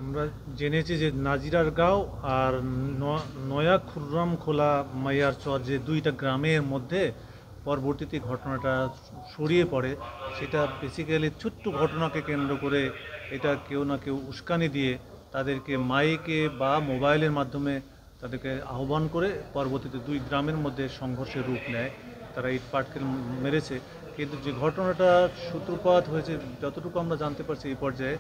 আমরা জেনেছি যে নাজিরারগাঁও আর নয়া খুররামখোলা মাইয়ার চর যে দুইটা গ্রামের মধ্যে পরবর্তীতে ঘটনাটা ছড়িয়ে পড়ে, সেটা বেসিক্যালি ছোট্ট ঘটনাকে কেন্দ্র করে এটা কেউ না কেউ উস্কানি দিয়ে তাদেরকে মাইকে বা মোবাইলের মাধ্যমে তাদেরকে আহ্বান করে পরবর্তীতে দুই গ্রামের মধ্যে সংঘর্ষের রূপ নেয়। তারা ইট পাটকেল মেরেছে, কিন্তু যে ঘটনাটা সূত্রপাত হয়েছে যতটুকু আমরা জানতে পারছি এই পর্যায়ে,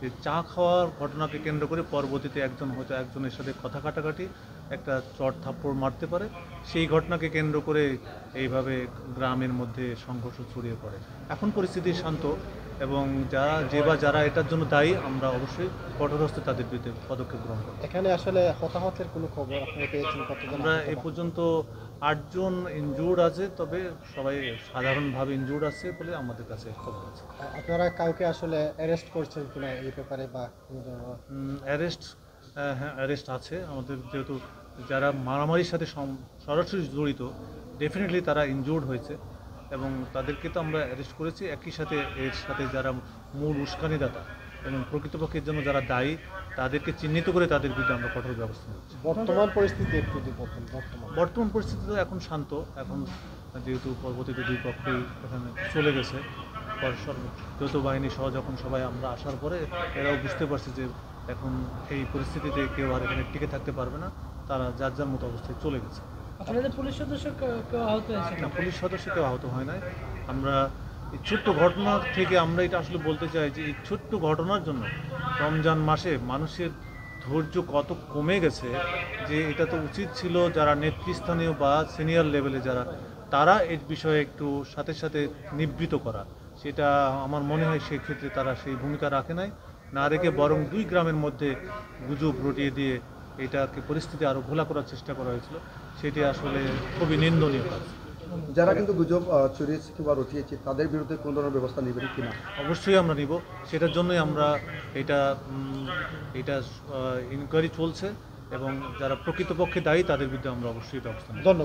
যে চা খাওয়ার ঘটনাকে কেন্দ্র করে পরবর্তীতে একজন হয়তো একজনের সাথে কথা কাটাকাটি একটা চট থাপ্পড় মারতে পারে, সেই ঘটনাকে কেন্দ্র করে এইভাবে গ্রামের মধ্যে সংঘর্ষ ছড়িয়ে পড়ে। এখন পরিস্থিতি শান্ত, এবং যারা এটার জন্য দায়ী আমরা অবশ্যই কঠোরহস্তে তাদের বিরুদ্ধে পদক্ষেপ গ্রহণ করব। এখানে আসলে হতাহতের কোনো খবর আপনারা পেয়েছেন? আমরা এ পর্যন্ত 8 জন ইনজুর্ড আছে, তবে সবাই সাধারণভাবে ইনজুর্ড আছে বলে আমাদের কাছে খবর আছে। আপনারা কাউকে আসলে অ্যারেস্ট করছেন কিনা এই ব্যাপারে বা অ্যারেস্ট? হ্যাঁ, অ্যারেস্ট আছে আমাদের, যেহেতু যারা মারামারির সাথে সরাসরি জড়িত ডেফিনেটলি তারা ইনজুর্ড হয়েছে এবং তাদেরকে তো আমরা অ্যারেস্ট করেছি। একই সাথে এর সাথে যারা মূল উস্কানিদাতা এবং প্রকৃতপক্ষের জন্য যারা দায়ী তাদেরকে চিহ্নিত করে তাদের বিরুদ্ধে আমরা কঠোর ব্যবস্থা নিচ্ছি। বর্তমান পরিস্থিতি একটু বর্তমান পরিস্থিতি তো এখন শান্ত। এখন যেহেতু পরবর্তীতে দুই পক্ষই এখানে চলে গেছে, যৌথ বাহিনী সহ যখন সবাই আমরা আসার পরে এরাও বুঝতে পারছে যে এখন এই পরিস্থিতিতে কেউ আর এখানে টিকে থাকতে পারবে না, তারা যার যার মতো অবস্থায় চলে গেছে। পুলিশ সদস্য কেউ আহত হয়েছে? না, পুলিশ সদস্য কেউ আহত হয় নাই। আমরা এই ছোট্ট ঘটনা থেকে আমরা এটা আসলে বলতে চাই যে এই ছোট্ট ঘটনার জন্য রমজান মাসে মানুষের ধৈর্য কত কমে গেছে, যে এটা তো উচিত ছিল যারা নেতৃস্থানীয় বা সিনিয়র লেভেলে যারা, তারা এই বিষয়ে একটু সাথে সাথে নিবৃত করা। সেটা আমার মনে হয় সেই ক্ষেত্রে তারা সেই ভূমিকা রাখে নাই, না রেখে বরং দুই গ্রামের মধ্যে গুজব রটিয়ে দিয়ে এটাকে পরিস্থিতি আরও ঘোলা করার চেষ্টা করা হয়েছিল। সেটি আসলে খুবই নিন্দনীয় কাজ। যারা কিন্তু গুজব ছড়িয়েছে কিংবা রটিয়েছে তাদের বিরুদ্ধে কোন ধরনের ব্যবস্থা নেবেন কিনা? অবশ্যই আমরা নিব, সেটার জন্যই আমরা এটা ইনকোয়ারি চলছে এবং যারা প্রকৃতপক্ষে দায়ী তাদের বিরুদ্ধে আমরা অবশ্যই ব্যবস্থা নেব। ধন্যবাদ।